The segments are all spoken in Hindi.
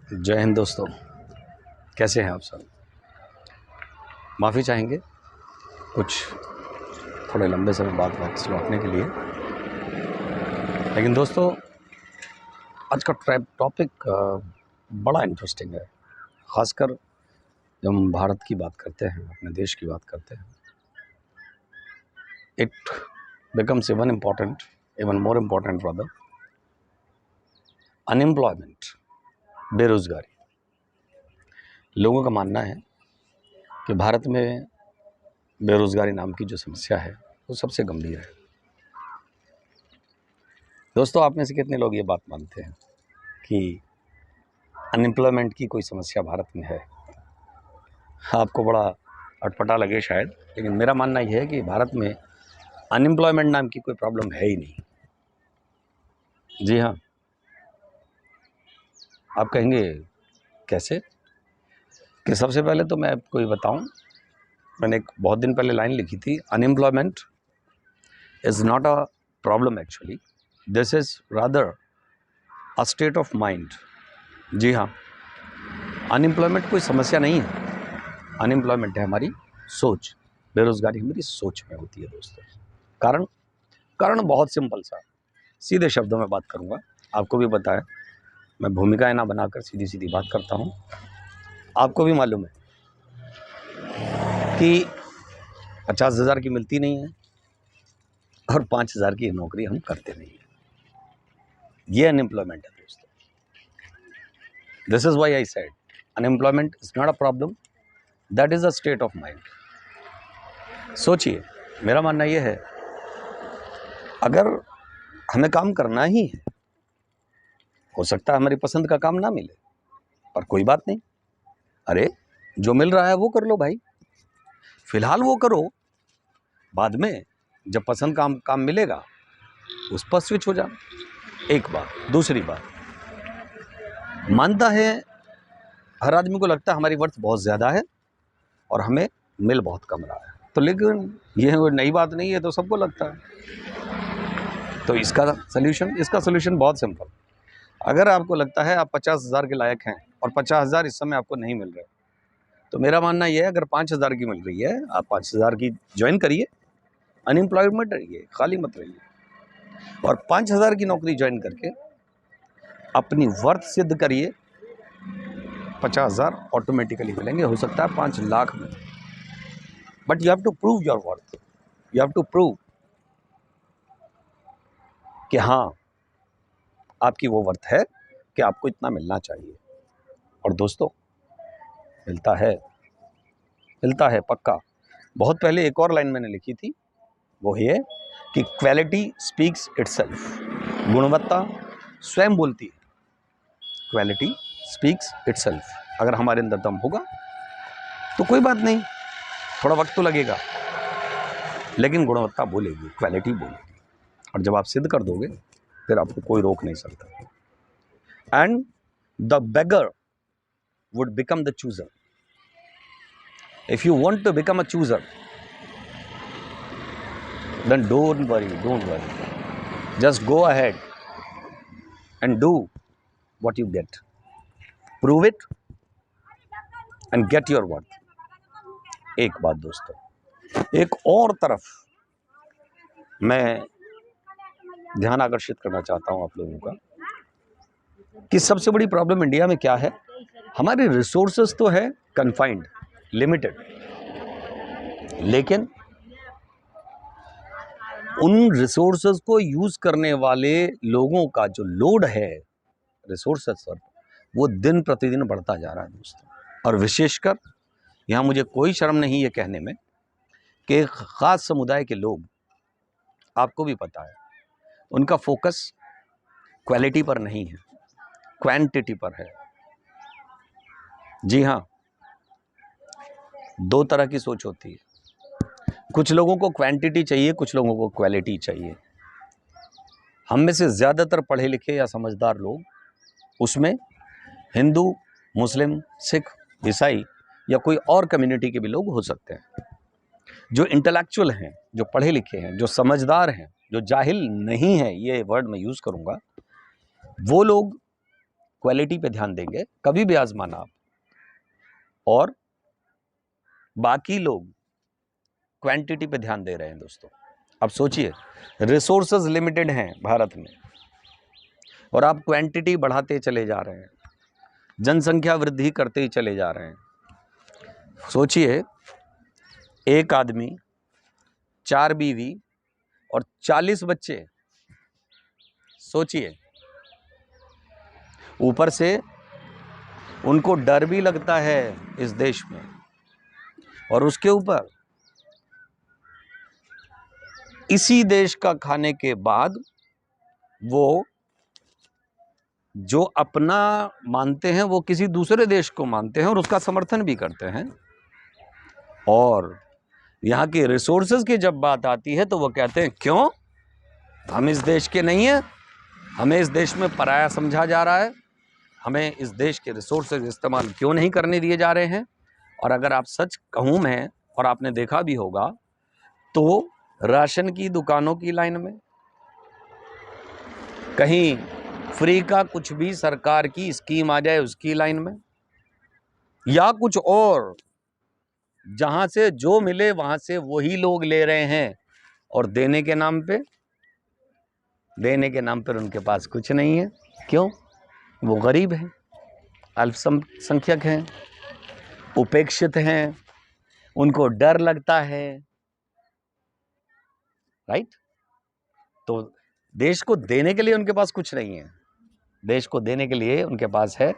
जय हिंद दोस्तों, कैसे हैं आप सब। माफ़ी चाहेंगे कुछ थोड़े लंबे समय बाद वापस लौटने के लिए, लेकिन दोस्तों आज का टॉपिक बड़ा इंटरेस्टिंग है। ख़ासकर जब हम भारत की बात करते हैं, अपने देश की बात करते हैं, it becomes even more important rather. Unemployment, बेरोज़गारी। लोगों का मानना है कि भारत में बेरोज़गारी नाम की जो समस्या है वो सबसे गंभीर है। दोस्तों, आप में से कितने लोग ये बात मानते हैं कि अनएम्प्लॉयमेंट की कोई समस्या भारत में है? आपको बड़ा अटपटा लगे शायद, लेकिन मेरा मानना यह है कि भारत में अनएम्प्लॉयमेंट नाम की कोई प्रॉब्लम है ही नहीं। जी हाँ, आप कहेंगे कैसे? कि सबसे पहले तो मैं आपको ये बताऊं, मैंने एक बहुत दिन पहले लाइन लिखी थी, unemployment is not a problem actually, this is rather a state of mind. जी हाँ, अनएम्प्लॉयमेंट कोई समस्या नहीं है, अनएम्प्लॉयमेंट है हमारी सोच। बेरोज़गारी हमारी सोच में होती है दोस्तों। कारण बहुत सिंपल सा, सीधे शब्दों में बात करूँगा। आपको भी पता है मैं भूमिकाएं ना बनाकर सीधी सीधी बात करता हूँ। आपको भी मालूम है कि 50,000 की मिलती नहीं है और 5,000 की नौकरी हम करते नहीं हैं। ये अनएम्प्लॉयमेंट है दोस्तों। This is why I said unemployment is not a problem, that is a state of mind. सोचिए, मेरा मानना यह है, अगर हमें काम करना ही है, हो सकता है हमारी पसंद का काम ना मिले, पर कोई बात नहीं। अरे, जो मिल रहा है वो कर लो भाई, फिलहाल वो करो, बाद में जब पसंद काम मिलेगा उस पर स्विच हो जाना। एक बात। दूसरी बात, मानता है हर आदमी को लगता है हमारी वर्थ बहुत ज़्यादा है और हमें मिल बहुत कम रहा है, तो लेकिन यह कोई नई बात नहीं है, तो सबको लगता है। तो इसका सोल्यूशन बहुत सिंपल। अगर आपको लगता है आप 50,000 के लायक हैं और 50,000 इस समय आपको नहीं मिल रहे, तो मेरा मानना यह है, अगर 5,000 की मिल रही है, आप 5,000 की ज्वाइन करिए, अनएम्प्लॉयमेंट रहिए, खाली मत रहिए, और 5,000 की नौकरी ज्वाइन करके अपनी वर्थ सिद्ध करिए। 50,000 ऑटोमेटिकली मिलेंगे, हो सकता है 5 लाख में, but you have to prove your worth. You have to prove कि हाँ, आपकी वो वर्थ है कि आपको इतना मिलना चाहिए। और दोस्तों, मिलता है पक्का। बहुत पहले एक और लाइन मैंने लिखी थी, वो ये कि क्वालिटी स्पीक्स इटसेल्फ। गुणवत्ता स्वयं बोलती है। Quality speaks itself. अगर हमारे अंदर दम होगा तो कोई बात नहीं, थोड़ा वक्त तो लगेगा, लेकिन गुणवत्ता बोलेगी, क्वालिटी बोलेगी। और जब आप सिद्ध कर दोगे, फिर आपको कोई रोक नहीं सकता। And the beggar would become the chooser. If you want to become a chooser, then don't worry, just go ahead and do what you get, prove it and get your worth। एक बात दोस्तों, एक और तरफ मैं ध्यान आकर्षित करना चाहता हूं आप लोगों का कि सबसे बड़ी प्रॉब्लम इंडिया में क्या है। हमारे रिसोर्सेज तो है कन्फाइंड, लिमिटेड, लेकिन उन रिसोर्सेज को यूज करने वाले लोगों का जो लोड है रिसोर्सेज पर, वो दिन प्रतिदिन बढ़ता जा रहा है दोस्तों। और विशेषकर यहाँ मुझे कोई शर्म नहीं ये कहने में कि एक ख़ास समुदाय के लोग, आपको भी पता है, उनका फोकस क्वालिटी पर नहीं है, क्वांटिटी पर है। जी हाँ, दो तरह की सोच होती है। कुछ लोगों को क्वांटिटी चाहिए, कुछ लोगों को क्वालिटी चाहिए। हम में से ज़्यादातर पढ़े लिखे या समझदार लोग, उसमें हिंदू, मुस्लिम, सिख, ईसाई या कोई और कम्युनिटी के भी लोग हो सकते हैं। जो इंटेलेक्चुअल हैं, जो पढ़े लिखे हैं, जो समझदार हैं, जो जाहिल नहीं है, ये वर्ड मैं यूज़ करूँगा, वो लोग क्वालिटी पे ध्यान देंगे, कभी भी आजमाना आप, और बाकी लोग क्वांटिटी पे ध्यान दे रहे हैं दोस्तों। अब सोचिए, रिसोर्सेज लिमिटेड हैं भारत में और आप क्वांटिटी बढ़ाते चले जा रहे हैं, जनसंख्या वृद्धि करते ही चले जा रहे हैं। सोचिए, एक आदमी 4 बीवी और 40 बच्चे, सोचिए, ऊपर से उनको डर भी लगता है इस देश में, और उसके ऊपर इसी देश का खाने के बाद वो जो अपना मानते हैं वो किसी दूसरे देश को मानते हैं और उसका समर्थन भी करते हैं। और यहाँ के रिसोर्सेज की जब बात आती है तो वो कहते हैं, क्यों, हम इस देश के नहीं हैं, हमें इस देश में पराया समझा जा रहा है, हमें इस देश के रिसोर्सेज इस्तेमाल क्यों नहीं करने दिए जा रहे हैं। और अगर आप सच कहूँ मैं, और आपने देखा भी होगा, तो राशन की दुकानों की लाइन में, कहीं फ्री का कुछ भी सरकार की स्कीम आ जाए उसकी लाइन में, या कुछ और, जहां से जो मिले वहां से वही लोग ले रहे हैं, और देने के नाम पर उनके पास कुछ नहीं है। क्यों? वो गरीब हैं, अल्पसंख्यक हैं, उपेक्षित हैं, उनको डर लगता है, राइट। तो देश को देने के लिए उनके पास कुछ नहीं है, देश को देने के लिए उनके पास है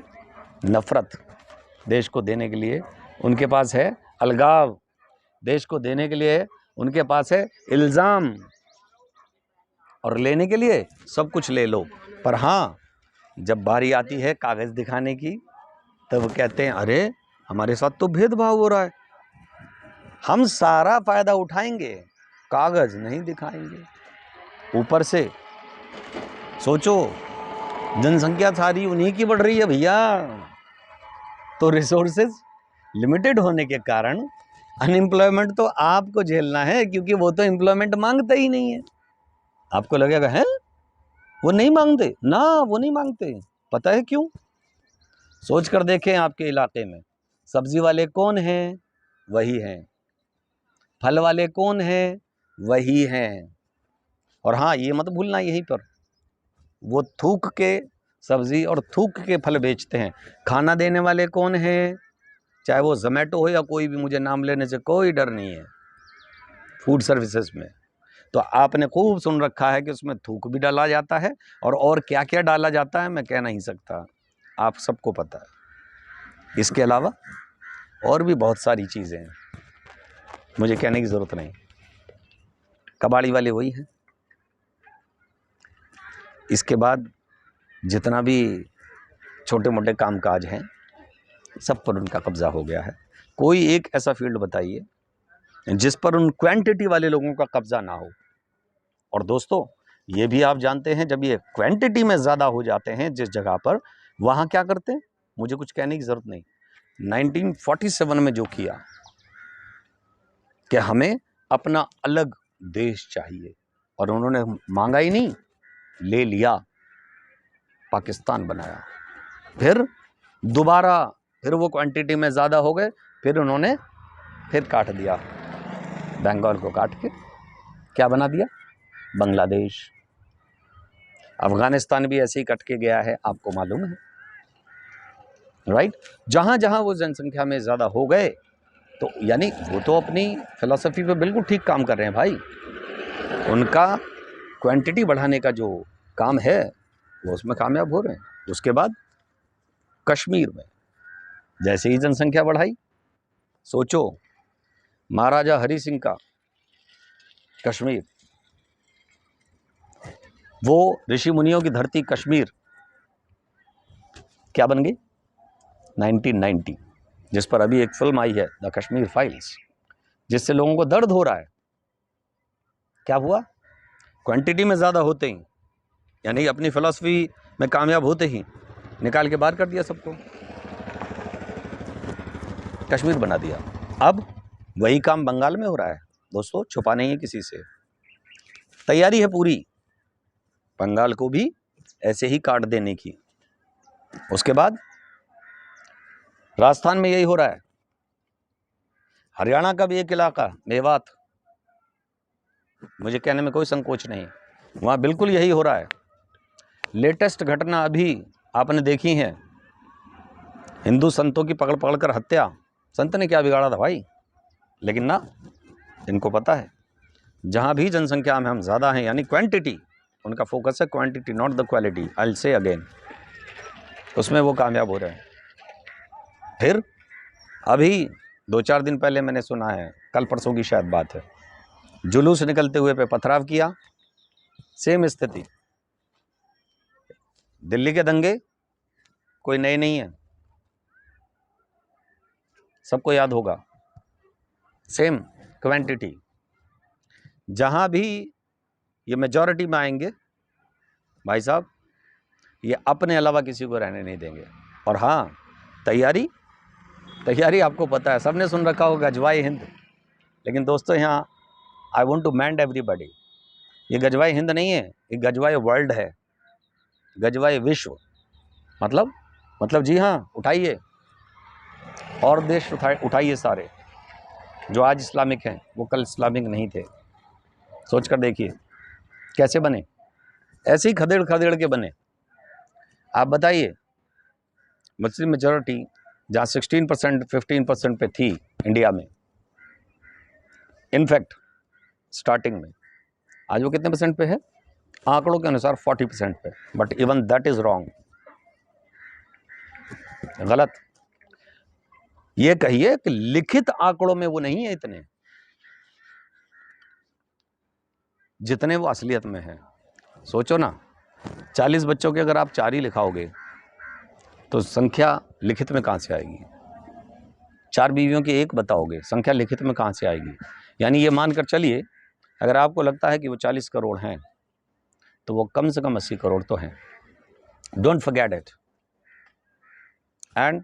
नफरत, देश को देने के लिए उनके पास है अलगाव, देश को देने के लिए उनके पास है इल्ज़ाम, और लेने के लिए सब कुछ ले लो। पर हाँ, जब बारी आती है कागज़ दिखाने की, तब वो कहते हैं, अरे हमारे साथ तो भेदभाव हो रहा है, हम सारा फायदा उठाएंगे, कागज़ नहीं दिखाएंगे। ऊपर से सोचो, जनसंख्या सारी उन्हीं की बढ़ रही है भैया, तो रिसोर्सेज लिमिटेड होने के कारण अनएम्प्लॉयमेंट तो आपको झेलना है, क्योंकि वो तो एम्प्लॉयमेंट मांगते ही नहीं है। आपको लगेगा, है वो नहीं मांगते ना, वो नहीं मांगते, पता है क्यों? सोच कर देखें, आपके इलाके में सब्जी वाले कौन हैं? वही हैं। फल वाले कौन हैं? वही हैं। और हाँ, ये मत भूलना, यहीं पर वो थूक के सब्जी और थूक के फल बेचते हैं। खाना देने वाले कौन हैं? चाहे वो जोमेटो हो या कोई भी, मुझे नाम लेने से कोई डर नहीं है, फूड सर्विसेज में। तो आपने खूब सुन रखा है कि उसमें थूक भी डाला जाता है, और क्या क्या डाला जाता है मैं कह नहीं सकता, आप सबको पता है। इसके अलावा और भी बहुत सारी चीज़ें हैं, मुझे कहने की ज़रूरत नहीं। कबाड़ी वाले वही हैं। इसके बाद जितना भी छोटे मोटे कामकाज हैं, सब पर उनका कब्जा हो गया है। कोई एक ऐसा फील्ड बताइए जिस पर उन क्वांटिटी वाले लोगों का कब्जा ना हो। और दोस्तों, ये भी आप जानते हैं, जब ये क्वांटिटी में ज़्यादा हो जाते हैं जिस जगह पर, वहाँ क्या करते हैं, मुझे कुछ कहने की ज़रूरत नहीं। 1947 में जो किया कि हमें अपना अलग देश चाहिए, और उन्होंने मांगा ही नहीं, ले लिया, पाकिस्तान बनाया। फिर दोबारा फिर वो क्वांटिटी में ज़्यादा हो गए, फिर उन्होंने फिर काट दिया, बंगाल को काट के क्या बना दिया, बांग्लादेश। अफगानिस्तान भी ऐसे ही कट के गया है, आपको मालूम है, राइट। जहाँ जहाँ वो जनसंख्या में ज़्यादा हो गए, तो यानी वो तो अपनी फिलॉसफी पे बिल्कुल ठीक काम कर रहे हैं भाई, उनका क्वांटिटी बढ़ाने का जो काम है वो उसमें कामयाब हो रहे हैं। उसके बाद कश्मीर में जैसे ही जनसंख्या बढ़ाई, सोचो, महाराजा हरि सिंह का कश्मीर, वो ऋषि मुनियों की धरती कश्मीर, क्या बन गई 1990, जिस पर अभी एक फिल्म आई है द कश्मीर फाइल्स, जिससे लोगों को दर्द हो रहा है। क्या हुआ? क्वांटिटी में ज़्यादा होते ही, यानी अपनी फिलॉसफी में कामयाब होते ही निकाल के बाहर कर दिया सबको, कश्मीर बना दिया। अब वही काम बंगाल में हो रहा है दोस्तों, छुपा नहीं है किसी से, तैयारी है पूरी बंगाल को भी ऐसे ही काट देने की। उसके बाद राजस्थान में यही हो रहा है, हरियाणा का भी एक इलाका मेवात, मुझे कहने में कोई संकोच नहीं, वहाँ बिल्कुल यही हो रहा है। लेटेस्ट घटना अभी आपने देखी है, हिंदू संतों की पकड़ पकड़ कर हत्या। संत ने क्या बिगाड़ा था भाई, लेकिन ना, इनको पता है जहाँ भी जनसंख्या में हम ज़्यादा हैं, यानी क्वांटिटी, उनका फोकस है quantity not the quality, I will say again, उसमें वो कामयाब हो रहे हैं। फिर अभी 2-4 दिन पहले मैंने सुना है, कल परसों की शायद बात है, जुलूस निकलते हुए पे पथराव किया, सेम स्थिति। दिल्ली के दंगे कोई नए नहीं है, सबको याद होगा, सेम क्वांटिटी। जहाँ भी ये मेजॉरिटी में आएंगे भाई साहब, ये अपने अलावा किसी को रहने नहीं देंगे। और हाँ, तैयारी आपको पता है, सबने सुन रखा होगा गजवाए हिंद, लेकिन दोस्तों यहाँ I want to mind everybody, ये गजवाए हिंद नहीं है, ये गजवाए वर्ल्ड है, गजवाए विश्व। मतलब जी हाँ, उठाइए, और देश उठाइए सारे, जो आज इस्लामिक हैं वो कल इस्लामिक नहीं थे। सोच कर देखिए कैसे बने, ऐसे ही खदेड़ खदेड़ के बने। आप बताइए, मुस्लिम मेजॉरिटी जहाँ 16% 15% पे थी इंडिया में, इनफैक्ट स्टार्टिंग में, आज वो कितने परसेंट पे है? आंकड़ों के अनुसार 40% पे। But even that is wrong, गलत। ये कहिए कि लिखित आंकड़ों में वो नहीं है इतने जितने वो असलियत में है। सोचो ना, 40 बच्चों के अगर आप 4 ही लिखाओगे तो संख्या लिखित में कहाँ से आएगी? 4 बीवियों की 1 बताओगे, संख्या लिखित में कहाँ से आएगी? यानी ये मानकर चलिए, अगर आपको लगता है कि वो 40 करोड़ हैं तो वो कम से कम 80 करोड़ तो हैं। Don't forget it. And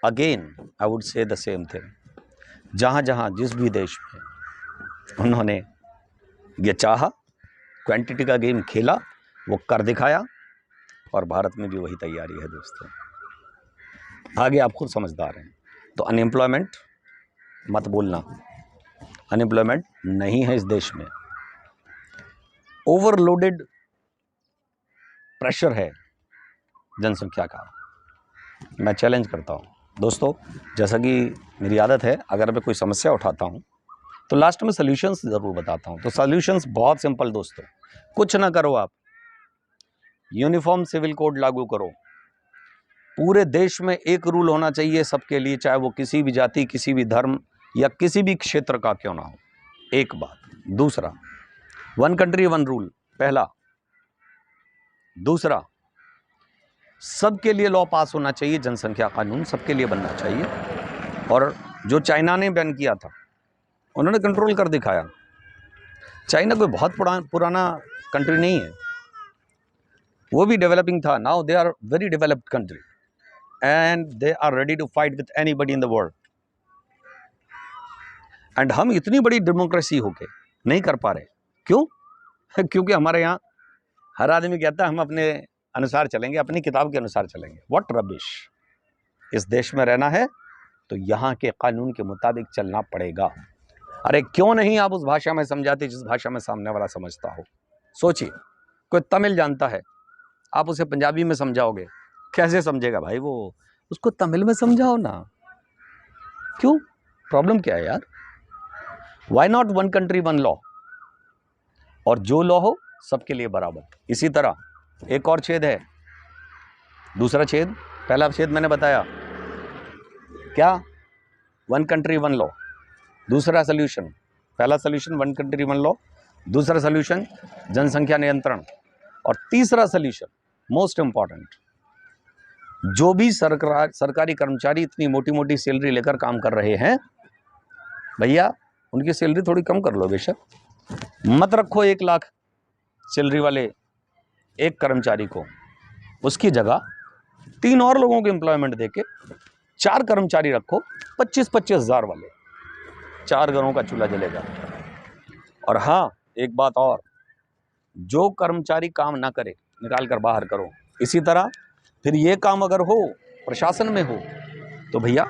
again I would say the same thing, जहाँ जहाँ जिस भी देश में उन्होंने ये चाहा, क्वांटिटी का गेम खेला, वो कर दिखाया, और भारत में भी वही तैयारी है दोस्तों। आगे आप खुद समझदार हैं। तो अनएम्प्लॉयमेंट मत बोलना, अनएम्प्लॉयमेंट नहीं है इस देश में, ओवरलोडेड प्रेशर है जनसंख्या का। मैं चैलेंज करता हूँ दोस्तों, जैसा कि मेरी आदत है, अगर मैं कोई समस्या उठाता हूँ तो लास्ट में सॉल्यूशंस ज़रूर बताता हूँ। तो सॉल्यूशंस बहुत सिंपल दोस्तों, कुछ ना करो आप, यूनिफॉर्म सिविल कोड लागू करो। पूरे देश में एक रूल होना चाहिए सबके लिए, चाहे वो किसी भी जाति, किसी भी धर्म या किसी भी क्षेत्र का क्यों ना हो। एक बात। दूसरा, 1 कंट्री 1 रूल, पहला। दूसरा, सबके लिए लॉ पास होना चाहिए, जनसंख्या कानून सबके लिए बनना चाहिए। और जो चाइना ने बैन किया था, उन्होंने कंट्रोल कर दिखाया। चाइना कोई बहुत पुराना कंट्री नहीं है, वो भी डेवलपिंग था। Now they are very developed country and they are ready to fight with anybody in the world. And हम इतनी बड़ी डेमोक्रेसी होके नहीं कर पा रहे, क्यों? क्योंकि हमारे यहाँ हर आदमी कहता है हम अपने अनुसार चलेंगे, अपनी किताब के अनुसार चलेंगे। What rubbish. इस देश में रहना है तो यहाँ के कानून के मुताबिक चलना पड़ेगा। अरे क्यों नहीं आप उस भाषा में समझाते जिस भाषा में सामने वाला समझता हो? सोचिए, कोई तमिल जानता है, आप उसे पंजाबी में समझाओगे, कैसे समझेगा भाई वो? उसको तमिल में समझाओ ना। क्यों? प्रॉब्लम क्या है यार? वाई नॉट 1 कंट्री 1 लॉ, और जो लॉ हो सबके लिए बराबर। इसी तरह एक और छेद है, दूसरा छेद। पहला छेद मैंने बताया क्या, 1 कंट्री 1 लॉ। दूसरा सोल्यूशन, पहला सोल्यूशन 1 कंट्री 1 लॉ, दूसरा सोल्यूशन जनसंख्या नियंत्रण, और तीसरा सोल्यूशन मोस्ट इंपॉर्टेंट, जो भी सरकारी कर्मचारी इतनी मोटी मोटी सैलरी लेकर काम कर रहे हैं, भैया उनकी सैलरी थोड़ी कम कर लो बेशक, मत रखो 1 लाख सैलरी वाले एक कर्मचारी को, उसकी जगह 3 और लोगों को एम्प्लॉयमेंट देके 4 कर्मचारी रखो, 25-25 हज़ार वाले, 4 घरों का चूल्हा जलेगा। और हाँ, एक बात और, जो कर्मचारी काम ना करे निकाल कर बाहर करो। इसी तरह फिर ये काम अगर हो प्रशासन में हो तो भैया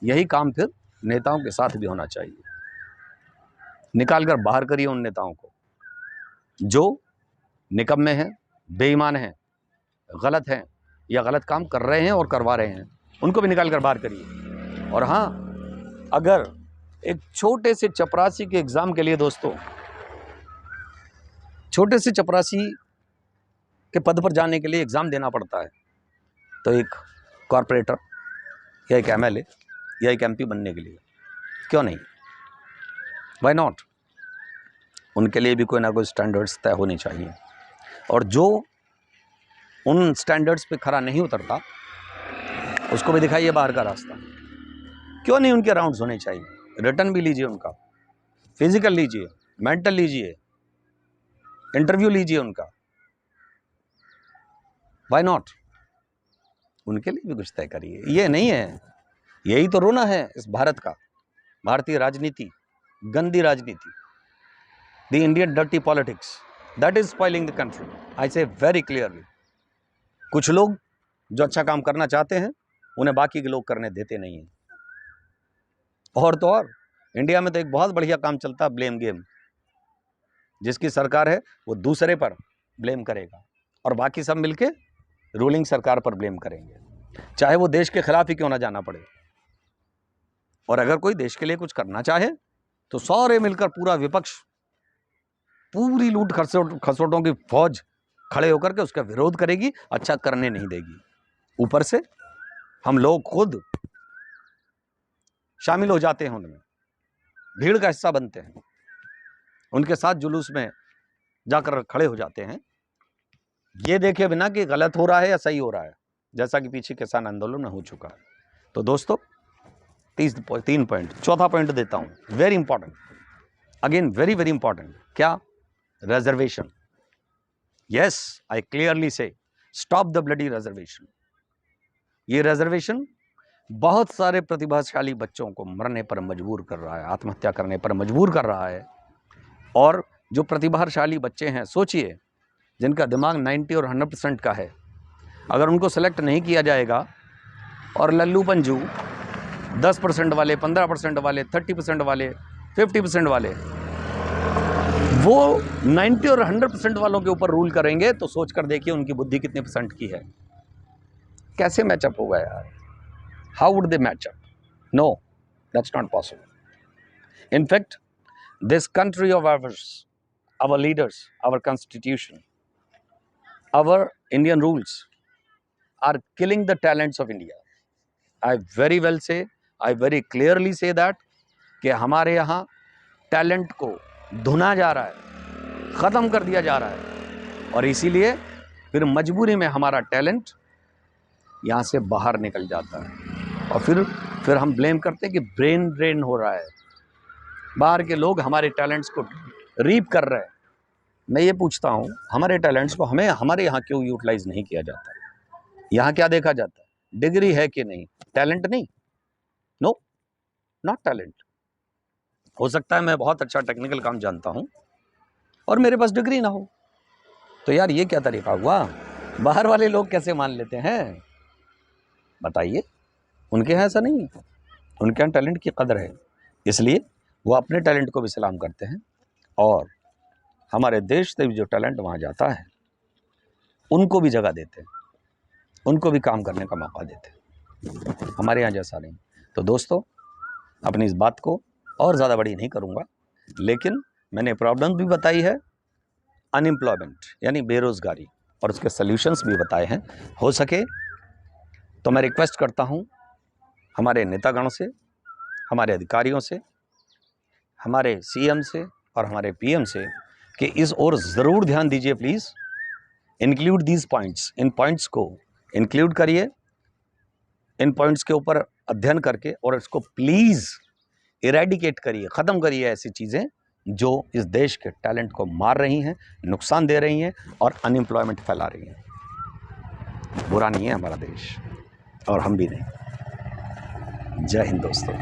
यही काम फिर नेताओं के साथ भी होना चाहिए। निकाल कर बाहर करिए उन नेताओं को जो निकम्मे हैं, बेईमान हैं, गलत हैं या गलत काम कर रहे हैं और करवा रहे हैं, उनको भी निकाल कर बाहर करिए। और हाँ, अगर एक छोटे से चपरासी के एग्ज़ाम के लिए दोस्तों, छोटे से चपरासी के पद पर जाने के लिए एग्ज़ाम देना पड़ता है, तो एक कॉरपोरेटर या एक एमएलए या एक एमपी बनने के लिए क्यों नहीं, व्हाई नॉट। उनके लिए भी कोई ना कोई स्टैंडर्ड्स तय होनी चाहिए, और जो उन स्टैंडर्ड्स पे खरा नहीं उतरता उसको भी दिखाइए बाहर का रास्ता। क्यों नहीं उनके राउंड्स होने चाहिए, रिटर्न भी लीजिए उनका, फिजिकल लीजिए, मेंटल लीजिए, इंटरव्यू लीजिए उनका, व्हाई नॉट। उनके लिए भी कुछ तय करिए। ये नहीं है, यही तो रोना है इस भारत का, भारतीय राजनीति, गंदी राजनीति, the Indian dirty politics, that is spoiling the country. I say very clearly. कुछ लोग जो अच्छा काम करना चाहते हैं उन्हें बाकी के लोग करने देते नहीं हैं। और तो और इंडिया में तो एक बहुत बढ़िया काम चलता है, ब्लेम गेम। जिसकी सरकार है वो दूसरे पर ब्लेम करेगा और बाकी सब मिलके रूलिंग सरकार पर ब्लेम करेंगे, चाहे वो देश के खिलाफ ही क्यों ना जाना पड़े। और अगर कोई देश के लिए कुछ करना चाहे तो सारे मिलकर, पूरा विपक्ष, पूरी लूट खसोटों की फौज खड़े होकर के उसका विरोध करेगी, अच्छा करने नहीं देगी। ऊपर से हम लोग खुद शामिल हो जाते हैं उनमें, भीड़ का हिस्सा बनते हैं, उनके साथ जुलूस में जाकर खड़े हो जाते हैं, ये देखे बिना कि गलत हो रहा है या सही हो रहा है, जैसा कि पीछे किसान आंदोलन में हो चुका है। तो दोस्तों 3 पॉइंट, चौथा पॉइंट देता हूं, very important, again very very important. क्या? रिजर्वेशन। यस, आई क्लियरली से स्टॉप द ब्लडी रिजर्वेशन। ये रिजर्वेशन बहुत सारे प्रतिभाशाली बच्चों को मरने पर मजबूर कर रहा है, आत्महत्या करने पर मजबूर कर रहा है। और जो प्रतिभाशाली बच्चे हैं, सोचिए, जिनका दिमाग 90 और 100% का है, अगर उनको सेलेक्ट नहीं किया जाएगा और लल्लू पंजू 10% वाले, 15% वाले, 30% वाले, 50% वाले वो 90 और 100% वालों के ऊपर रूल करेंगे, तो सोच कर देखिए उनकी बुद्धि कितने % की है। कैसे मैचअप होगा यार? How would they match up? No, that's not possible. In fact this country of ours, our leaders, our constitution, our Indian rules are killing the talents of India. I very well say, I very clearly say that कि हमारे यहाँ टैलेंट को धुना जा रहा है, ख़त्म कर दिया जा रहा है, और इसीलिए फिर मजबूरी में हमारा टैलेंट यहाँ से बाहर निकल जाता है, और फिर हम ब्लेम करते हैं कि ब्रेन ड्रेन हो रहा है, बाहर के लोग हमारे टैलेंट्स को रीप कर रहे हैं। मैं ये पूछता हूँ, हमारे टैलेंट्स को हमारे यहाँ क्यों यूटिलाइज नहीं किया जाता? यहाँ क्या देखा जाता है? डिग्री है कि नहीं, टैलेंट नहीं। No, not talent. हो सकता है मैं बहुत अच्छा टेक्निकल काम जानता हूँ और मेरे पास डिग्री ना हो, तो यार ये क्या तरीका हुआ? बाहर वाले लोग कैसे मान लेते हैं बताइए? उनके यहाँ ऐसा नहीं, उनके यहाँ टैलेंट की कदर है, इसलिए वो अपने टैलेंट को भी सलाम करते हैं, और हमारे देश से भी जो टैलेंट वहाँ जाता है उनको भी जगह देते हैं, उनको भी काम करने का मौका देते हैं। हमारे यहाँ जैसा नहीं। तो दोस्तों, अपनी इस बात को और ज़्यादा बड़ी नहीं करूँगा, लेकिन मैंने प्रॉब्लम भी बताई है, अनएम्प्लॉयमेंट यानी बेरोज़गारी, और उसके सल्यूशंस भी बताए हैं। हो सके तो मैं रिक्वेस्ट करता हूँ हमारे नेतागण से, हमारे अधिकारियों से, हमारे सीएम से और हमारे पीएम से कि इस ओर ज़रूर ध्यान दीजिए please. Include these points, in points को इंक्लूड करिए, इन पॉइंट्स के ऊपर अध्ययन करके, और इसको प्लीज़ इरेडिकेट करिए, ख़त्म करिए ऐसी चीज़ें जो इस देश के टैलेंट को मार रही हैं, नुकसान दे रही हैं और अनएम्प्लॉयमेंट फैला रही हैं। बुरा नहीं है हमारा देश, और हम भी नहीं। जय हिंद दोस्तों।